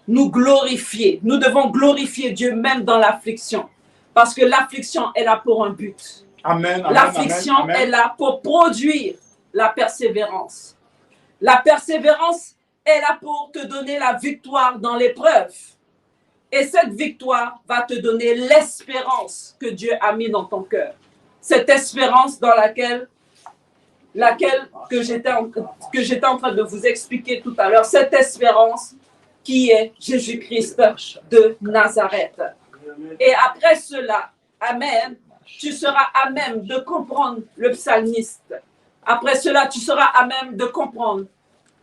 nous glorifier. Nous devons glorifier Dieu même dans l'affliction. Parce que l'affliction est là pour un but. Amen. Amen. L'affliction Amen. est là pour produire la persévérance. La persévérance est là pour te donner la victoire dans l'épreuve. Et cette victoire va te donner l'espérance que Dieu a mis dans ton cœur. Cette espérance dans laquelle que j'étais en train de vous expliquer tout à l'heure. Cette espérance qui est Jésus-Christ de Nazareth. Et après cela, amen, tu seras à même de comprendre le psalmiste. Après cela, tu seras à même de comprendre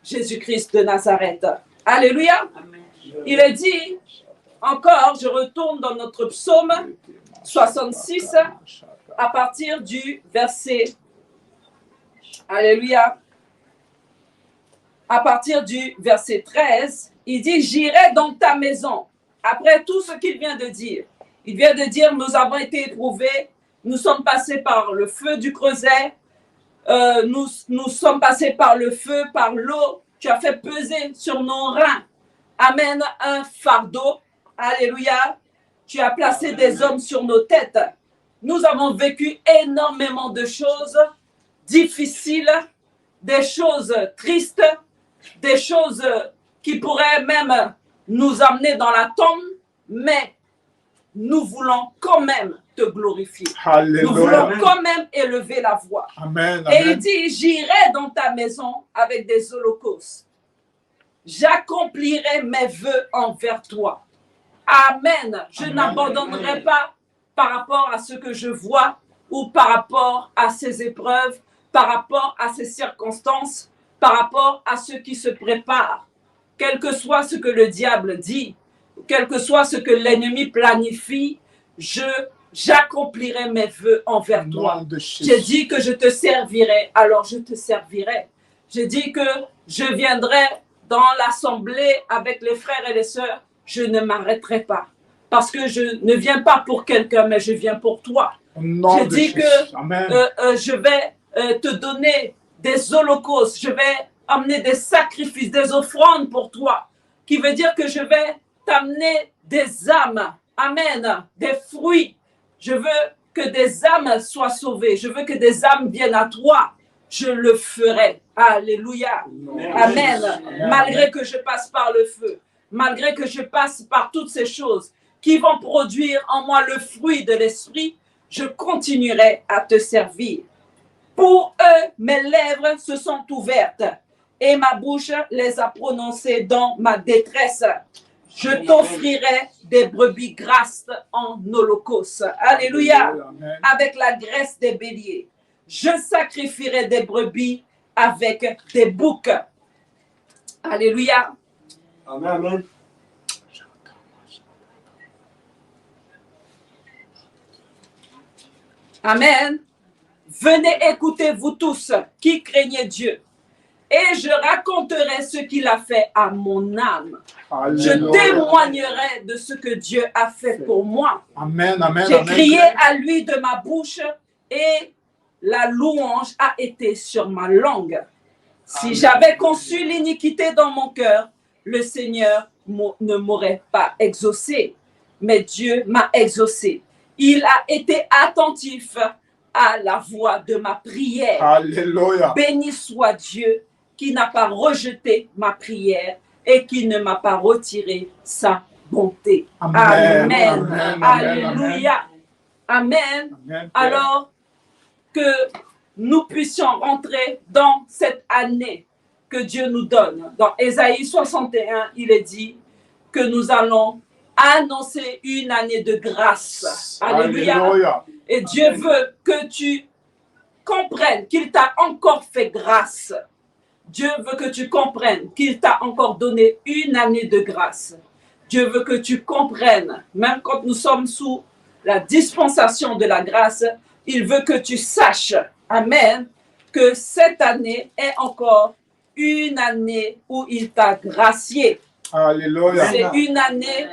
Jésus-Christ de Nazareth. Alléluia. Il est dit, encore, je retourne dans notre psaume 66 à partir du verset, alléluia, à partir du verset 13, il dit, j'irai dans ta maison. Après tout ce qu'il vient de dire, il vient de dire, nous avons été éprouvés, nous sommes passés par le feu du creuset, nous sommes passés par le feu, par l'eau, tu as fait peser sur nos reins, amen, un fardeau, alléluia, tu as placé des hommes sur nos têtes. Nous avons vécu énormément de choses difficiles, des choses tristes, des choses qui pourraient même nous amener dans la tombe, mais nous voulons quand même te glorifier. Alléluia. Nous voulons quand même élever la voix. Amen. Et il Amen. dit, j'irai dans ta maison avec des holocaustes. J'accomplirai mes vœux envers toi. Amen. Je Amen. n'abandonnerai pas par rapport à ce que je vois ou par rapport à ces épreuves, par rapport à ces circonstances, par rapport à ce qui se prépare. Quel que soit ce que le diable dit, quel que soit ce que l'ennemi planifie, j'accomplirai mes vœux envers toi. J'ai dit que je te servirai, alors je te servirai. J'ai dit que je viendrai dans l'assemblée avec les frères et les sœurs, je ne m'arrêterai pas. Parce que je ne viens pas pour quelqu'un, mais je viens pour toi. J'ai dit que je vais te donner des holocaustes, je vais amener des sacrifices, des offrandes pour toi, qui veut dire que je vais t'amener des âmes, amen, des fruits. Je veux que des âmes soient sauvées, je veux que des âmes viennent à toi. Je le ferai. Alléluia. Amen. Malgré que je passe par le feu, malgré que je passe par toutes ces choses qui vont produire en moi le fruit de l'esprit, je continuerai à te servir. Pour eux, mes lèvres se sont ouvertes et ma bouche les a prononcées dans ma détresse. Je t'offrirai des brebis grasses en holocauste. Alléluia. Avec la graisse des béliers. Je sacrifierai des brebis avec des boucs. Alléluia. Amen. Amen. Venez écouter, vous tous qui craignez Dieu, et je raconterai ce qu'il a fait à mon âme. Je Alléluia. témoignerai de ce que Dieu a fait pour moi. Amen, amen, J'ai amen. crié à lui de ma bouche et la louange a été sur ma langue. Si j'avais conçu l'iniquité dans mon cœur, le Seigneur ne m'aurait pas exaucé. Mais Dieu m'a exaucé. Il a été attentif à la voix de ma prière. Alléluia. Béni soit Dieu qui n'a pas rejeté ma prière et qui ne m'a pas retiré sa bonté. Amen. Amen. Amen. Alléluia. Amen. Amen. Alors que nous puissions rentrer dans cette année que Dieu nous donne. Dans Ésaïe 61, il est dit que nous allons annoncer une année de grâce. Alléluia. Alléluia. Et Dieu veut que tu comprennes qu'il t'a encore fait grâce. Dieu veut que tu comprennes qu'il t'a encore donné une année de grâce. Dieu veut que tu comprennes, même quand nous sommes sous la dispensation de la grâce, il veut que tu saches, amen, que cette année est encore une année où il t'a gracié. Alléluia. C'est une année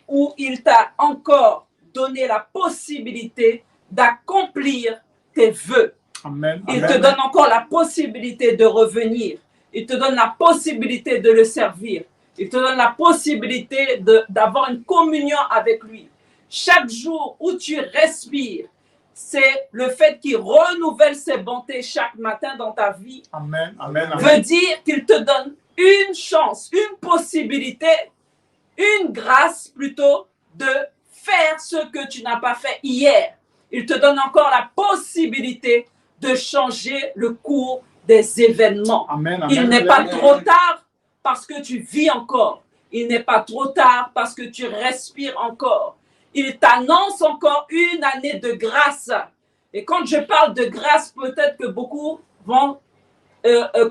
où il t'a encore donné la possibilité d'accomplir tes vœux. Amen. Il te Amen. donne encore la possibilité de revenir. Il te donne la possibilité de le servir. Il te donne la possibilité d'avoir une communion avec lui. Chaque jour où tu respires, c'est le fait qu'il renouvelle ses bontés chaque matin dans ta vie. Amen. Amen. Veut Amen. dire qu'il te donne une chance, une possibilité, une grâce plutôt de faire ce que tu n'as pas fait hier. Il te donne encore la possibilité de changer le cours des événements. Amen. Amen. Il n'est pas trop tard parce que tu vis encore. Il n'est pas trop tard parce que tu respires encore. Il t'annonce encore une année de grâce. Et quand je parle de grâce, peut-être que beaucoup vont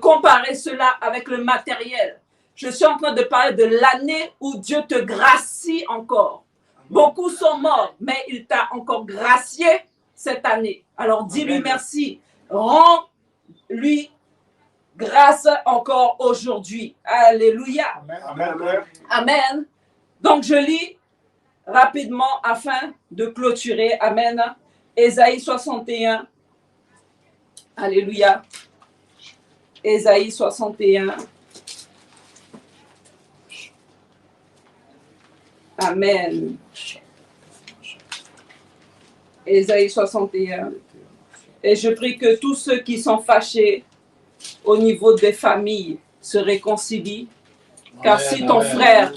comparer cela avec le matériel. Je suis en train de parler de l'année où Dieu te gracie encore. Beaucoup sont morts, mais il t'a encore gracié cette année. Alors dis-lui merci. Rends-lui grâce encore aujourd'hui. Alléluia. Amen. Amen. Amen. Donc je lis rapidement afin de clôturer. Amen. Ésaïe 61. Alléluia. Ésaïe 61. Amen. Ésaïe 61. Et je prie que tous ceux qui sont fâchés au niveau des familles se réconcilient. Car si ton frère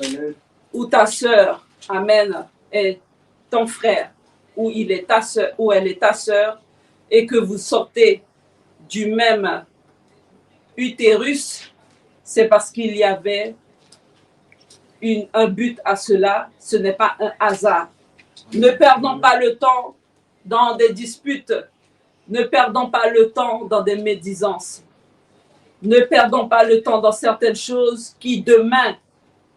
ou ta sœur, amen, est ton frère, ou il est ta sœur, ou elle est ta sœur, et que vous sortez du même utérus, c'est parce qu'il y avait un but à cela, ce n'est pas un hasard. Ne perdons pas le temps dans des disputes, ne perdons pas le temps dans des médisances, ne perdons pas le temps dans certaines choses qui demain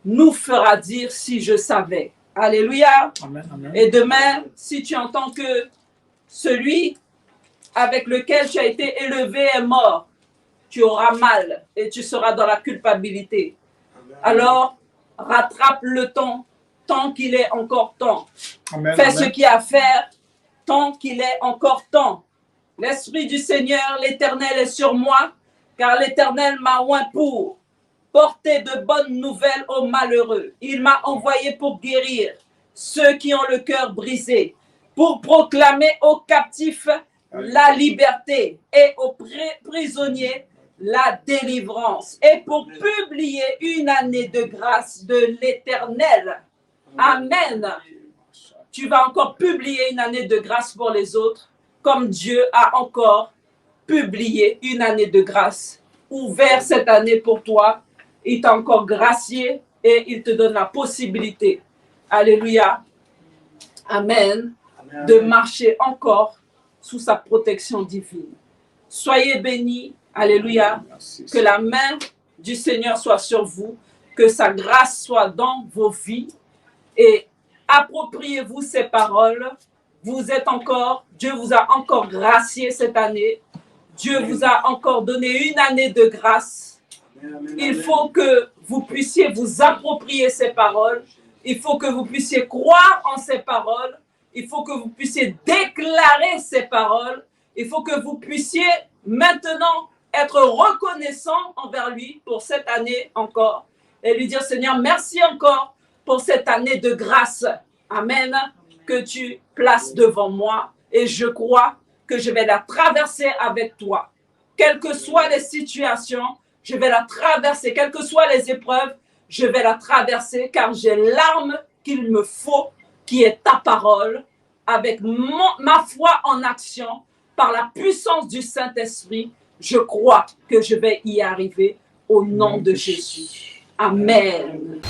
nous fera dire si je savais. Alléluia. Amen. Amen. Et demain, si tu entends que celui avec lequel tu as été élevé est mort, tu auras mal et tu seras dans la culpabilité. Alors, rattrape le temps tant qu'il est encore temps. Amen. Fais Amen. ce qu'il y a à faire tant qu'il est encore temps. L'Esprit du Seigneur, l'Éternel est sur moi, car l'Éternel m'a oint pour porter de bonnes nouvelles aux malheureux. Il m'a envoyé pour guérir ceux qui ont le cœur brisé, pour proclamer aux captifs la liberté et aux prisonniers la délivrance, et pour publier une année de grâce de l'Éternel. Amen. Tu vas encore publier une année de grâce pour les autres, comme Dieu a encore publié une année de grâce, ouvert cette année pour toi. Il t'a encore gracié et il te donne la possibilité, alléluia, amen, de marcher encore sous sa protection divine. Soyez bénis, alléluia, que la main du Seigneur soit sur vous, que sa grâce soit dans vos vies et appropriez-vous ces paroles Dieu vous a encore gracié cette année. Dieu vous a encore donné une année de grâce. Il faut que vous puissiez vous approprier ces paroles. Il faut que vous puissiez croire en ces paroles. Il faut que vous puissiez déclarer ces paroles. Il faut que vous puissiez maintenant être reconnaissant envers lui pour cette année encore. Et lui dire, Seigneur, merci encore pour cette année de grâce. Amen. Que tu places devant moi. Et je crois que je vais la traverser avec toi. Quelles que soient les situations, je vais la traverser. Quelles que soient les épreuves, je vais la traverser car j'ai l'arme qu'il me faut, qui est ta parole, avec ma foi en action, par la puissance du Saint-Esprit. Je crois que je vais y arriver au nom de Jésus. Amen.